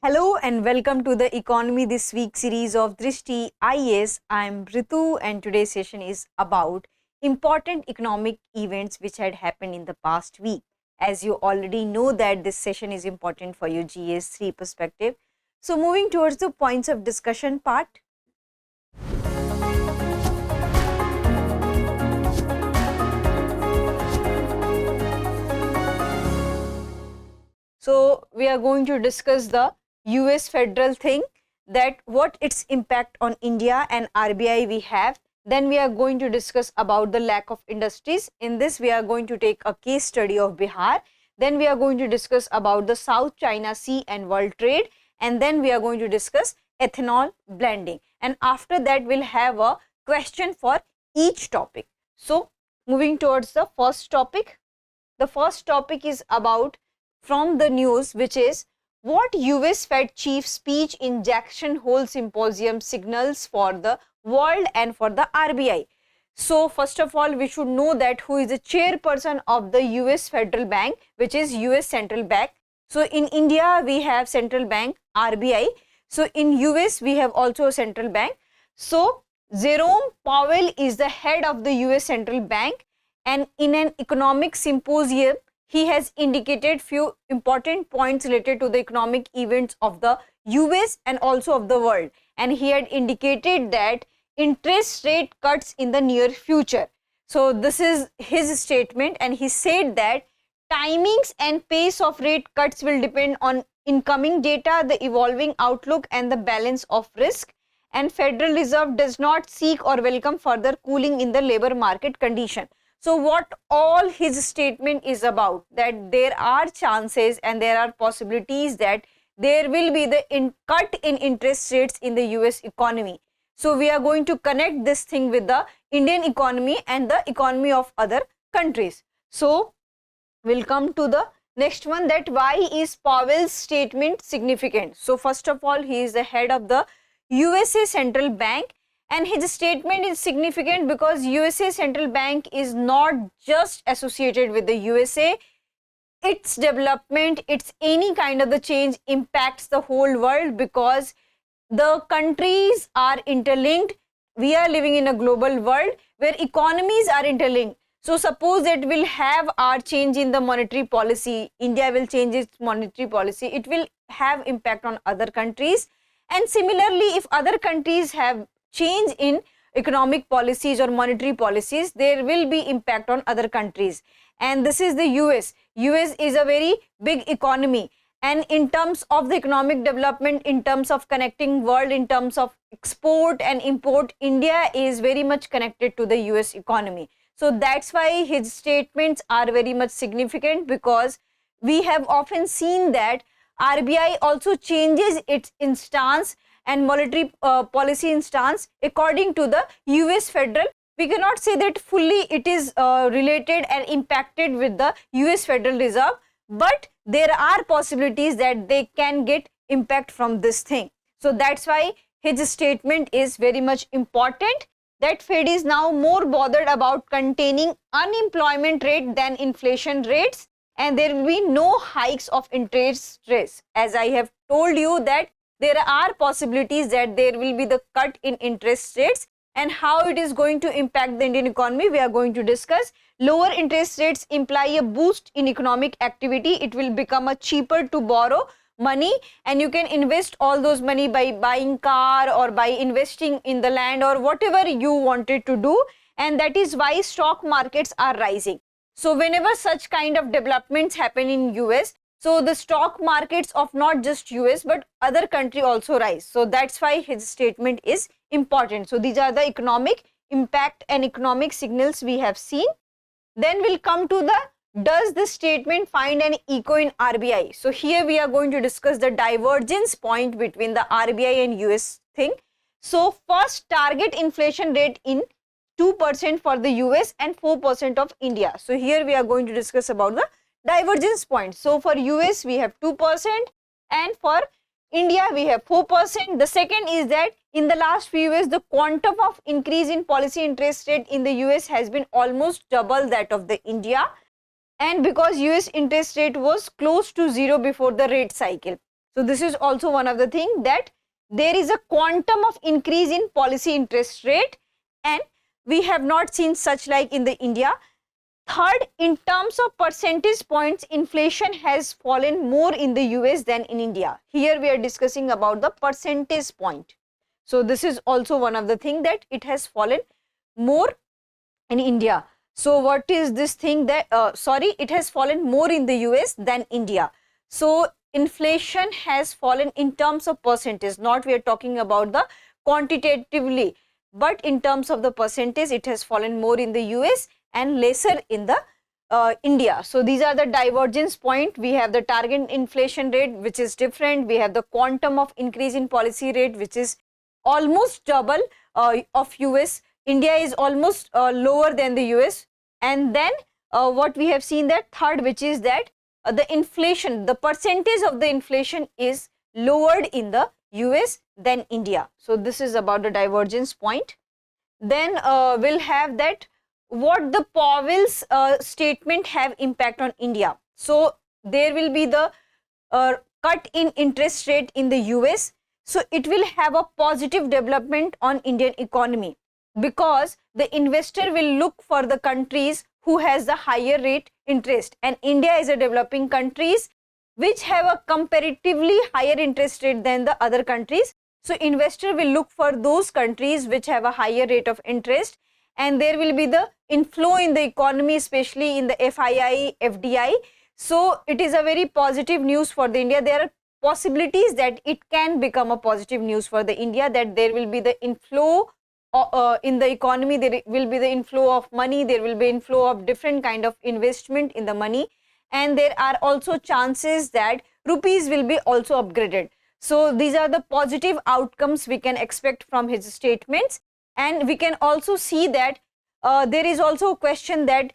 Hello and welcome to the Economy This Week series of Drishti IAS. I am Ritu and today's session is about important economic events which had happened in the past week. As you already know that this session is important for your GS-3 perspective. So moving towards the points of discussion part. So we are going to discuss the US federal thing, that what its impact on India and RBI we have. Then we are going to discuss about the lack of industries. In this we are going to take a case study of Bihar. Then we are going to discuss about the South China Sea and world trade. And then we are going to discuss ethanol blending. And after that we'll have a question for each topic. So moving towards the first topic. The first topic is about from the news, which is what US Fed chief speech in Jackson Hole Symposium signals for the world and for the RBI. So first of all, we should know that who is the chairperson of the US Federal Bank, which is US Central Bank. So in India, we have Central Bank, RBI. So in US, we have also a Central Bank. So Jerome Powell is the head of the US Central Bank, and in an economic symposium, he has indicated few important points related to the economic events of the US and also of the world. And he had indicated that interest rate cuts in the near future. So this is his statement, and he said that timings and pace of rate cuts will depend on incoming data, the evolving outlook and the balance of risk. And Federal Reserve does not seek or welcome further cooling in the labor market condition. So what all his statement is about, that there are chances and there are possibilities that there will be the cut in interest rates in the US economy. So we are going to connect this thing with the Indian economy and the economy of other countries. So we'll come to the next one, that why is Powell's statement significant? So first of all, he is the head of the USA Central Bank. And his statement is significant because USA Central Bank is not just associated with the USA. Its development, its any kind of the change impacts the whole world because the countries are interlinked. We are living in a global world where economies are interlinked. So suppose that we'll have our change in the monetary policy, India will change its monetary policy, it will have impact on other countries. And similarly, if other countries have change in economic policies or monetary policies, there will be impact on other countries. And this is the US. US is a very big economy, and in terms of the economic development, in terms of connecting world, in terms of export and import, India is very much connected to the US economy. So that's why his statements are very much significant, because we have often seen that RBI also changes its stance and monetary policy instance according to the US Federal. We cannot say that fully it is related and impacted with the US Federal Reserve, but there are possibilities that they can get impact from this thing. So that's why his statement is very much important, that Fed is now more bothered about containing unemployment rate than inflation rates, and there will be no hikes of interest rates. As I have told you that there are possibilities that there will be the cut in interest rates, and how it is going to impact the Indian economy we are going to discuss. Lower interest rates imply a boost in economic activity. It will become a cheaper to borrow money, and you can invest all those money by buying car or by investing in the land or whatever you wanted to do, and that is why stock markets are rising. So whenever such kind of developments happen in US, so the stock markets of not just US but other country also rise. So that's why his statement is important. So these are the economic impact and economic signals we have seen. Then we'll come to the, does this statement find an echo in RBI? So here we are going to discuss the divergence point between the RBI and US thing. So first, target inflation rate in 2% for the US and 4% of India. So here we are going to discuss about the divergence point. So for US we have 2% and for India we have 4%. The second is that in the last few years the quantum of increase in policy interest rate in the US has been almost double that of the India, and because US interest rate was close to zero before the rate cycle. So this is also one of the things, that there is a quantum of increase in policy interest rate, and we have not seen such like in the India. Third, in terms of percentage points, inflation has fallen more in the US than in India. Here we are discussing about the percentage point. So this is also one of the things, that it has fallen more in India. So what is this thing that, it has fallen more in the US than India. So inflation has fallen in terms of percentage, not we are talking about the quantitatively, but in terms of the percentage, it has fallen more in the US and lesser in the India. So these are the divergence point. We have the target inflation rate, which is different. We have the quantum of increase in policy rate, which is almost double of US. India is almost lower than the US. And then what we have seen, that third, which is that the inflation, the percentage of the inflation is lowered in the US than India. So this is about the divergence point. Then we'll have that what the Powell's statement have impact on India. So there will be the cut in interest rate in the US. So it will have a positive development on Indian economy, because the investor will look for the countries who has the higher rate interest, and India is a developing countries which have a comparatively higher interest rate than the other countries. So investor will look for those countries which have a higher rate of interest, and there will be the inflow in the economy, especially in the FII, FDI. So it is a very positive news for the India. There are possibilities that it can become a positive news for the India, that there will be the inflow in the economy, there will be the inflow of money, there will be inflow of different kind of investment in the money, and there are also chances that rupees will be also upgraded. So these are the positive outcomes we can expect from his statements. And we can also see that there is also a question that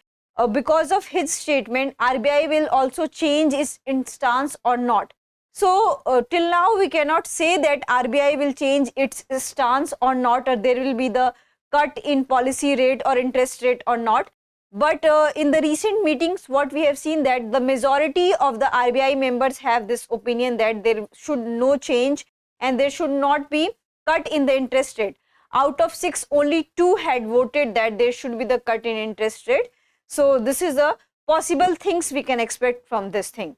because of his statement, RBI will also change its stance or not. So till now we cannot say that RBI will change its stance or not, or there will be the cut in policy rate or interest rate or not. But in the recent meetings, what we have seen, that the majority of the RBI members have this opinion that there should no change and there should not be cut in the interest rate. Out of 6, only 2 had voted that there should be the cut in interest rate. So this is the possible things we can expect from this thing.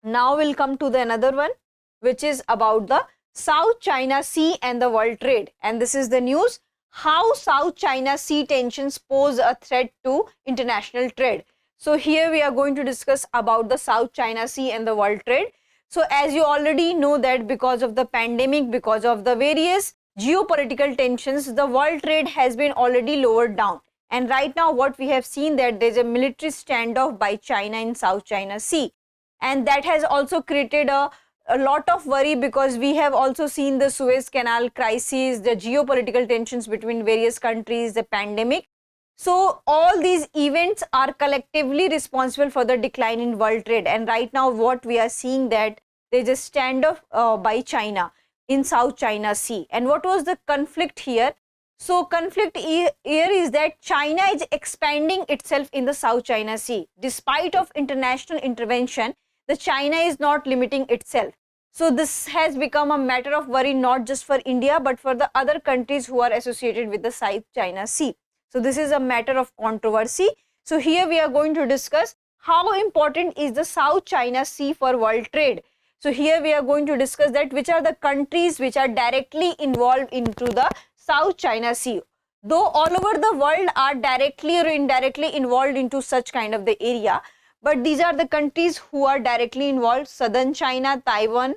Now we'll come to the another one, which is about the South China Sea and the world trade. And this is the news, how South China Sea tensions pose a threat to international trade. So here we are going to discuss about the South China Sea and the world trade. So as you already know that because of the pandemic, because of the various geopolitical tensions, the world trade has been already lowered down. And right now what we have seen, that there is a military standoff by China in South China Sea. And that has also created a lot of worry, because we have also seen the Suez Canal crisis, the geopolitical tensions between various countries, the pandemic. So all these events are collectively responsible for the decline in world trade. And right now what we are seeing, that there is a standoff by China in South China Sea. And what was the conflict here? So conflict here is that China is expanding itself in the South China Sea. Despite of international intervention, the China is not limiting itself. So this has become a matter of worry, not just for India, but for the other countries who are associated with the South China Sea. So this is a matter of controversy. So here we are going to discuss how important is the South China Sea for world trade. So here we are going to discuss that which are the countries which are directly involved into the South China Sea. Though all over the world are directly or indirectly involved into such kind of the area, but these are the countries who are directly involved: Southern China, Taiwan,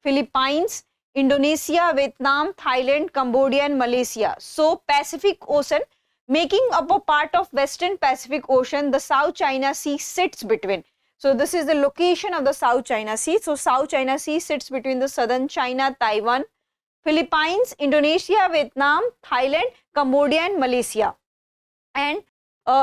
Philippines, Indonesia, Vietnam, Thailand, Cambodia and Malaysia. So Pacific Ocean, making up a part of Western Pacific Ocean, the South China Sea sits between. So this is the location of the South China Sea. So South China Sea sits between the Southern China, Taiwan, Philippines, Indonesia, Vietnam, Thailand, Cambodia and Malaysia. And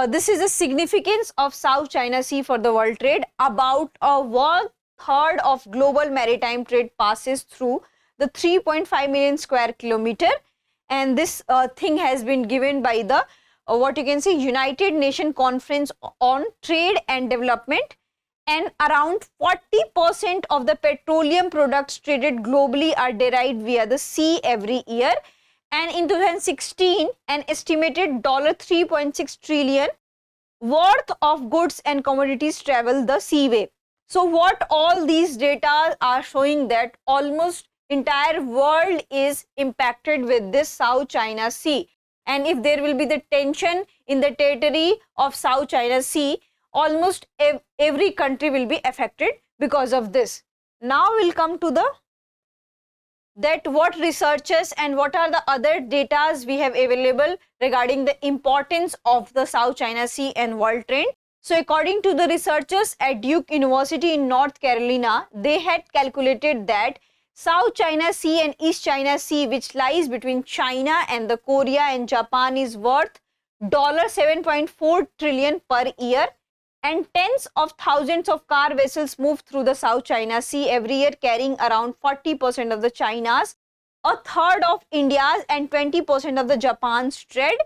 this is the significance of South China Sea for the world trade. About 1/3 of global maritime trade passes through the 3.5 million square kilometer. And this thing has been given by the what you can say United Nations Conference on Trade and Development. and around 40% of the petroleum products traded globally are derived via the sea every year. And in 2016, an estimated $3.6 trillion worth of goods and commodities travel the seaway. So what all these data are showing that almost entire world is impacted with this South China Sea. And if there will be the tension in the territory of South China Sea, almost every country will be affected because of this. Now we'll come to the that what researchers and what are the other data we have available regarding the importance of the South China Sea and world trade. So according to the researchers at Duke University in North Carolina, they had calculated that South China Sea and East China Sea, which lies between China and the Korea and Japan, is worth $7.4 trillion per year, and tens of thousands of car vessels move through the South China Sea every year, carrying around 40% of the China's, a third of India's, and 20% of the Japan's trade.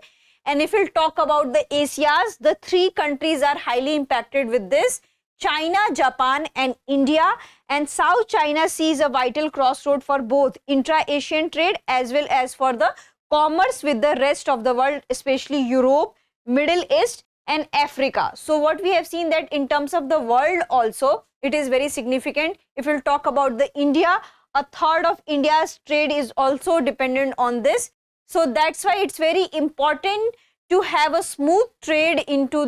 And if we'll talk about the Asias, the three countries are highly impacted with this: China, Japan, and India. And South China Sea is a vital crossroad for both intra-Asian trade as well as for the commerce with the rest of the world, especially Europe, Middle East, and Africa. So what we have seen that in terms of the world also, it is very significant. If we'll talk about the India, a third of India's trade is also dependent on this. So that's why it's very important to have a smooth trade into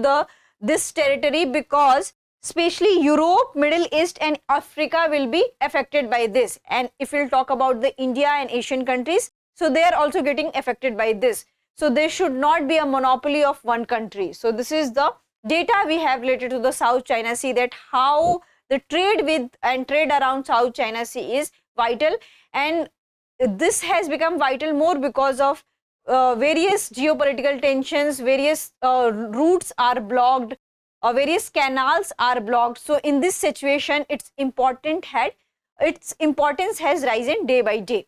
this territory, because especially Europe, Middle East, and Africa will be affected by this. And if we'll talk about the India and Asian countries, so they are also getting affected by this. So there should not be a monopoly of one country. So this is the data we have related to the South China Sea, that how the trade with and trade around South China Sea is vital. And this has become vital more because of various geopolitical tensions, various routes are blocked, various canals are blocked. So in this situation, its importance has risen day by day.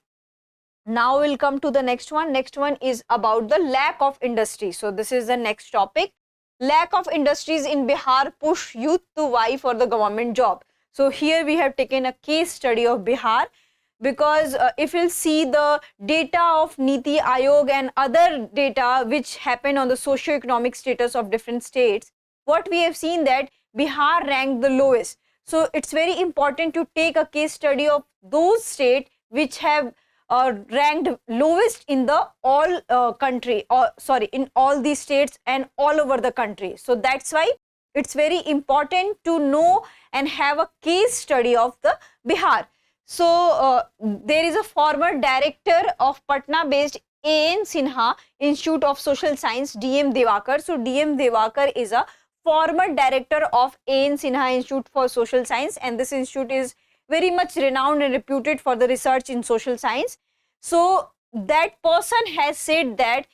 Now we'll come to the next one. Next one is about the lack of industry. So this is the next topic. Lack of industries in Bihar push youth to vie for the government job. So here we have taken a case study of Bihar, because if you'll see the data of Niti Aayog and other data which happen on the socio-economic status of different states, what we have seen that Bihar ranked the lowest. So it's very important to take a case study of those states which have ranked lowest in the all country, or sorry, in all these states and all over the country. So that's why it's very important to know and have a case study of the Bihar. So there is a former director of Patna-based A.N. Sinha Institute of Social Science, D.M. Devakar. So D.M. Devakar is a former director of A.N. Sinha Institute for Social Science, and this institute is very much renowned and reputed for the research in social science. So that person has said that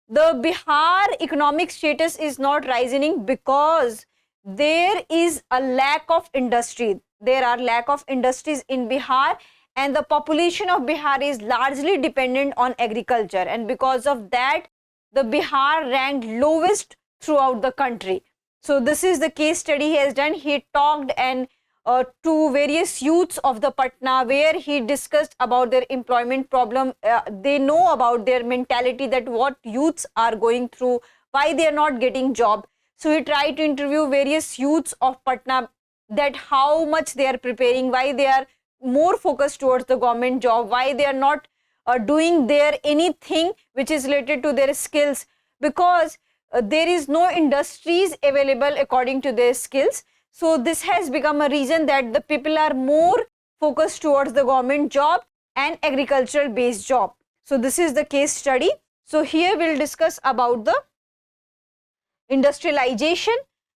the Bihar economic status is not rising because there is a lack of industry. There are lack of industries in Bihar, and the population of Bihar is largely dependent on agriculture, and because of that the Bihar ranked lowest throughout the country. So this is the case study he has done. He talked and to various youths of the Patna, where he discussed about their employment problem. They know about their mentality, that what youths are going through, why they are not getting job. So he tried to interview various youths of Patna, that how much they are preparing, why they are more focused towards the government job, why they are not doing their anything which is related to their skills, because there is no industries available according to their skills. So this has become a reason that the people are more focused towards the government job and agricultural based job. So this is the case study. So here we'll discuss about the industrialization.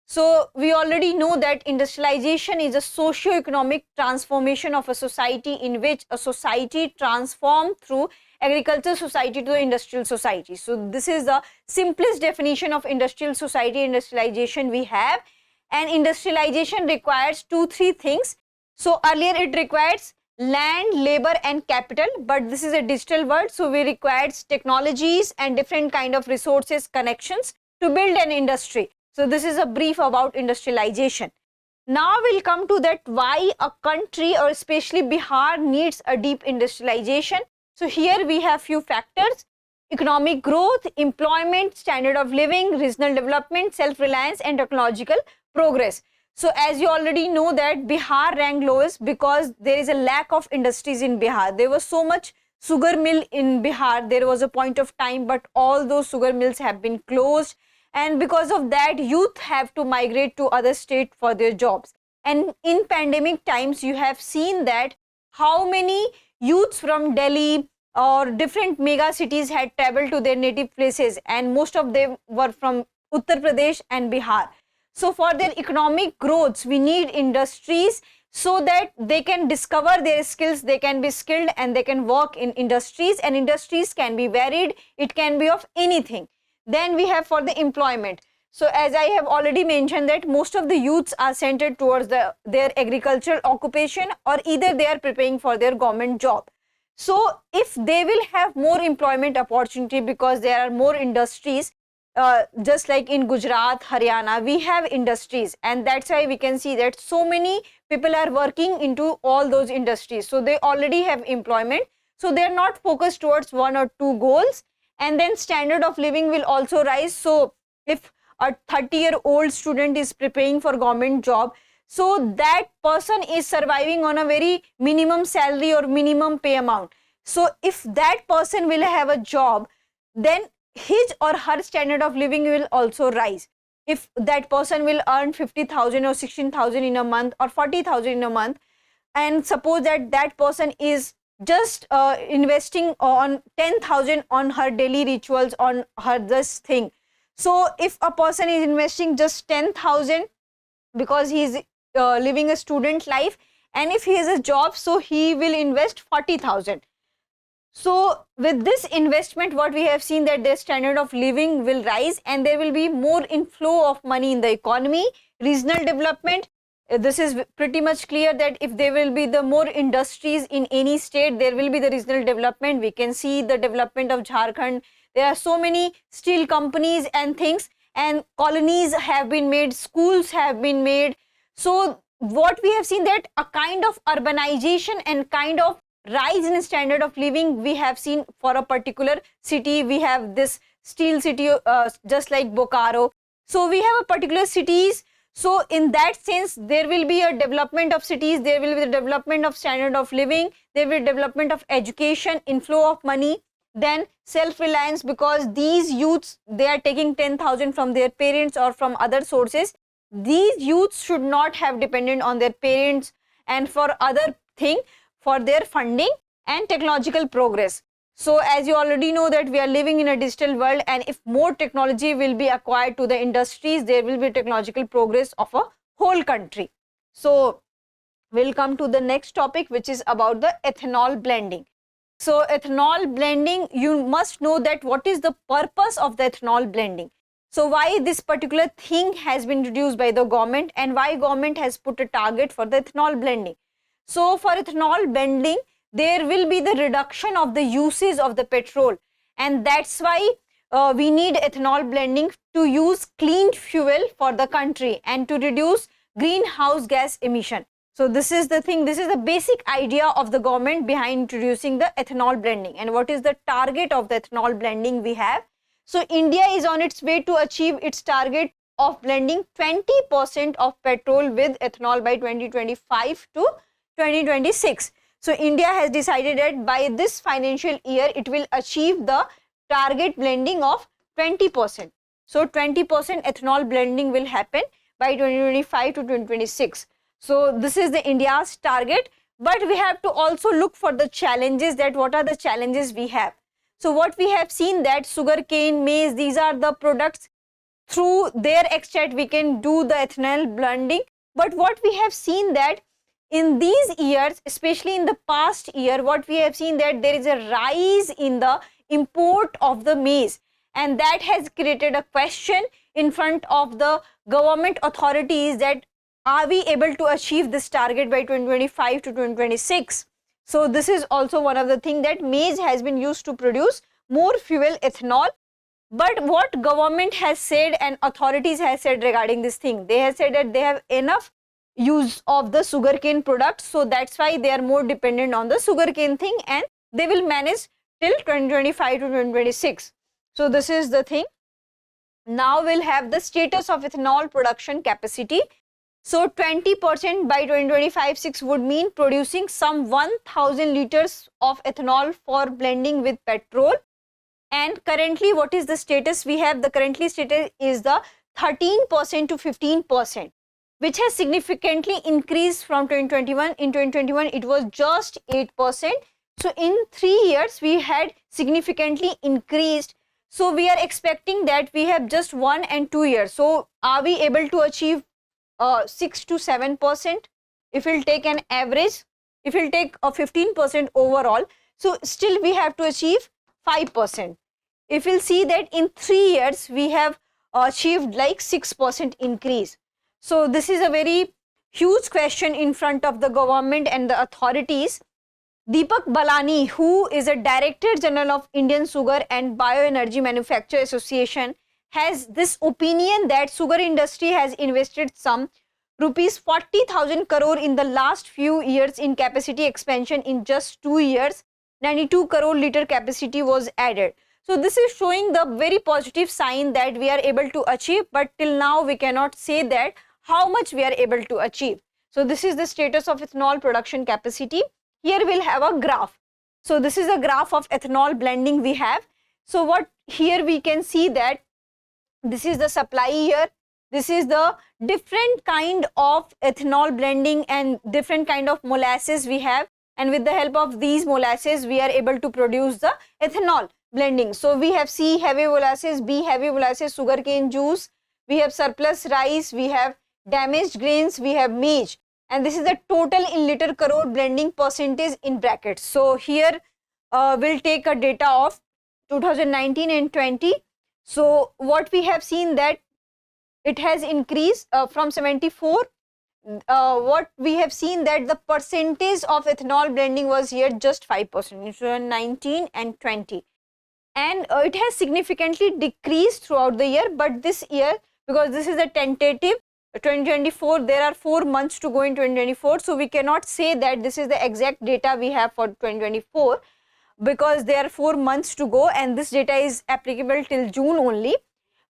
So we already know that industrialization is a socio-economic transformation of a society, in which a society transformed through agricultural society to the industrial society. So this is the simplest definition of industrial society, industrialization we have. And industrialization requires 2-3 things. So earlier it requires land, labor and capital, but this is a digital world, so we requires technologies and different kind of resources, connections to build an industry. So this is a brief about industrialization. Now we'll come to that why a country or especially Bihar needs a deep industrialization. So here we have few factors: economic growth, employment, standard of living, regional development, self-reliance and technological progress. So as you already know that Bihar ranked lowest because there is a lack of industries in Bihar. There was so much sugar mill in Bihar. There was a point of time, but all those sugar mills have been closed. And because of that, youth have to migrate to other state for their jobs. And in pandemic times, you have seen that how many youths from Delhi or different mega cities had traveled to their native places, and most of them were from Uttar Pradesh and Bihar. So for their economic growth, we need industries so that they can discover their skills, they can be skilled and they can work in industries, and industries can be varied, it can be of anything. Then we have for the employment. So as I have already mentioned that most of the youths are centered towards their agricultural occupation, or either they are preparing for their government job. So if they will have more employment opportunity because there are more industries, just like in Gujarat, Haryana, we have industries, and that's why we can see that so many people are working into all those industries. So they already have employment. So they are not focused towards one or two goals. And then standard of living will also rise. So if a 30-year-old student is preparing for government job, so that person is surviving on a very minimum salary or minimum pay amount. So if that person will have a job, then his or her standard of living will also rise. If that person will earn 50,000 or 16,000 in a month or 40,000 in a month, and suppose that that person is just investing on 10,000 on her daily rituals, on her this thing. So if a person is investing just 10,000 because he is living a student life, and if he has a job, so he will invest 40,000. So with this investment, what we have seen that their standard of living will rise, and there will be more inflow of money in the economy. Regional development, this is pretty much clear that if there will be the more industries in any state, there will be the regional development. We can see the development of Jharkhand. There are so many steel companies and things, and colonies have been made, schools have been made. So what we have seen that a kind of urbanization and kind of rise in standard of living we have seen for a particular city. We have this steel city just like Bokaro. So we have a particular cities. So in that sense, there will be a development of cities, there will be the development of standard of living, there will be development of education, inflow of money, then self-reliance, because these youths, they are taking 10,000 from their parents or from other sources. These youths should not have dependent on their parents and for other thing for their funding, and technological progress. So as you already know that we are living in a digital world, and if more technology will be acquired to the industries, there will be technological progress of a whole country. So we'll come to the next topic, which is about the ethanol blending. So ethanol blending, you must know that what is the purpose of the ethanol blending. So why this particular thing has been introduced by the government, and why government has put a target for the ethanol blending. So for ethanol blending, there will be the reduction of the usage of the petrol, and that's why we need ethanol blending to use clean fuel for the country and to reduce greenhouse gas emission. So this is the thing, this is the basic idea of the government behind introducing the ethanol blending. And what is the target of the ethanol blending we have? So India is on its way to achieve its target of blending 20% of petrol with ethanol by 2025 to 2026. So India has decided that by this financial year, it will achieve the target blending of 20%. So 20% ethanol blending will happen by 2025 to 2026. So this is the India's target, but we have to also look for the challenges, that what are the challenges we have. So what we have seen that sugarcane, maize, these are the products through their extract we can do the ethanol blending. But what we have seen that in these years, especially in the past year, what we have seen that there is a rise in the import of the maize, and that has created a question in front of the government authorities that are we able to achieve this target by 2025 to 2026. So this is also one of the things that maize has been used to produce more fuel ethanol. But what government has said and authorities has said regarding this thing, they have said that they have enough use of the sugarcane products. So that's why they are more dependent on the sugarcane thing, and they will manage till 2025 to 2026. So this is the thing. Now we'll have the status of ethanol production capacity. So 20% by 2025-6 would mean producing some 1000 liters of ethanol for blending with petrol. And currently what is the status we have? The currently status is the 13% to 15%, which has significantly increased from 2021. In 2021 it was just 8%. So in 3 years we had significantly increased. So we are expecting that we have just 1 and 2 years. So are we able to achieve 6 to 7%? If we'll take an average, if we'll take a 15% overall, so still we have to achieve 5%. If we'll see that in 3 years we have achieved like 6% increase. So this is a very huge question in front of the government and the authorities. Deepak Balani, who is a Director General of Indian Sugar and Bioenergy Manufacturer Association, has this opinion that sugar industry has invested some rupees 40,000 crore in the last few years in capacity expansion. In just 2 years, 92 crore liter capacity was added. So this is showing the very positive sign that we are able to achieve, but till now we cannot say that how much we are able to achieve. So this is the status of ethanol production capacity. Here we'll have a graph. So this is a graph of ethanol blending we have. So what here we can see that this is the supply year. This is the different kind of ethanol blending and different kind of molasses we have. And with the help of these molasses, we are able to produce the ethanol blending. So we have C heavy molasses, B heavy molasses, sugarcane juice. We have surplus rice. We have damaged grains. We have maize. And this is the total in liter crore blending percentage in brackets. So here we'll take a data of 2019 and 20. So what we have seen that it has increased from 74. What we have seen that the percentage of ethanol blending was here just 5% in 2019 and 20. And it has significantly decreased throughout the year. But this year, because this is a tentative, 2024, there are 4 months to go in 2024, so we cannot say that this is the exact data we have for 2024, because there are 4 months to go and this data is applicable till June only.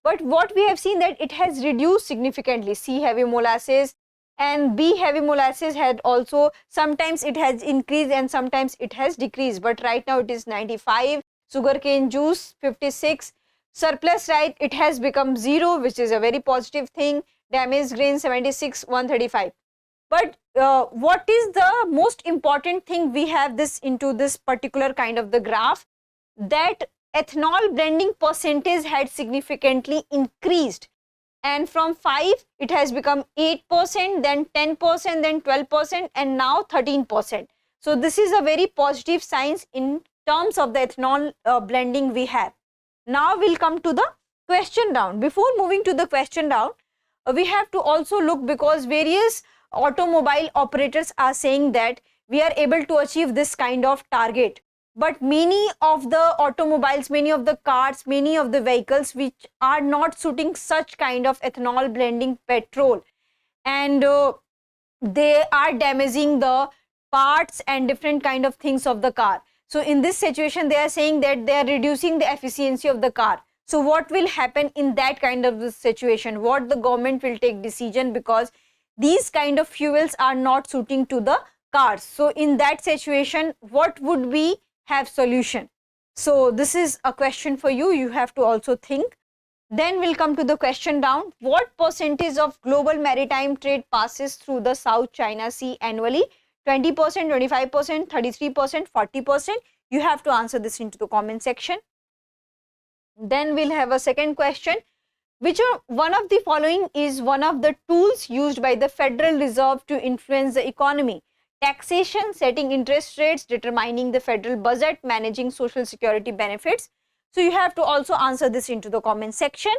But what we have seen that it has reduced significantly. C heavy molasses and B heavy molasses had also, sometimes it has increased and sometimes it has decreased, but right now it is 95, sugarcane juice 56, surplus rice it has become 0, which is a very positive thing. Damaged grain 76, 135. But what is the most important thing we have this into this particular kind of the graph, that ethanol blending percentage had significantly increased, and from 5 it has become 8%, then 10%, then 12%, and now 13%. So this is a very positive signs in terms of the ethanol blending we have. Now we'll come to the question round. Before moving to the question round, we have to also look, because various automobile operators are saying that we are able to achieve this kind of target. But many of the automobiles, many of the cars, many of the vehicles which are not suiting such kind of ethanol blending petrol, and they are damaging the parts and different kind of things of the car. So in this situation, they are saying that they are reducing the efficiency of the car. So what will happen in that kind of situation? What the government will take decision, because these kind of fuels are not suiting to the cars. So in that situation, what would we have solution? So this is a question for you. You have to also think. Then we'll come to the question round. What percentage of global maritime trade passes through the South China Sea annually? 20%, 25%, 33%, 40%. You have to answer this into the comment section. Then we'll have a second question. Which one of the following is one of the tools used by the Federal Reserve to influence the economy? Taxation, setting interest rates, determining the federal budget, managing social security benefits. So you have to also answer this into the comment section.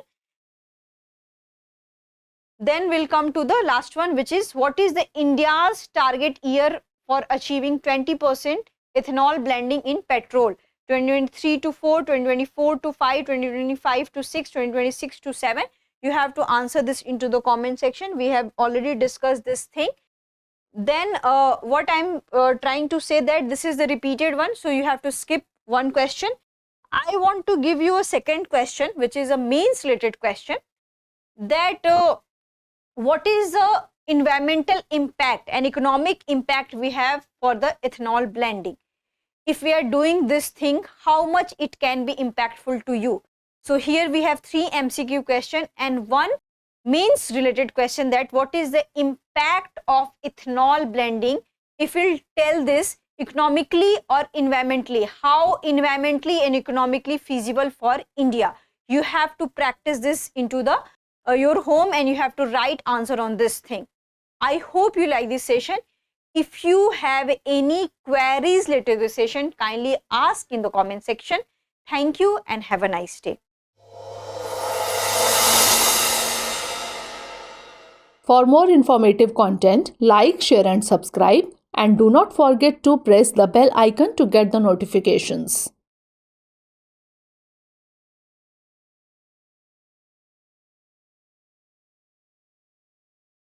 Then we'll come to the last one, which is what is the India's target year for achieving 20% ethanol blending in petrol? 2023 to 4, 2024 to 5, 2025 to 6, 2026 to 7, You have to answer this into the comment section. We have already discussed this thing. Then what I'm trying to say that this is the repeated one, so you have to skip one question. I want to give you a second question, which is a mains related question, that what is the environmental impact and economic impact we have for the ethanol blending. If we are doing this thing, how much it can be impactful to you. So here we have 3 MCQ question and 1 mains related question, that what is the impact of ethanol blending if we'll tell this economically or environmentally, how environmentally and economically feasible for India. You have to practice this into the your home and you have to write answer on this thing. I hope you like this session. If you have any queries related to this session, kindly ask in the comment section. Thank you and have a nice day. For more informative content, like, share and subscribe, and do not forget to press the bell icon to get the notifications.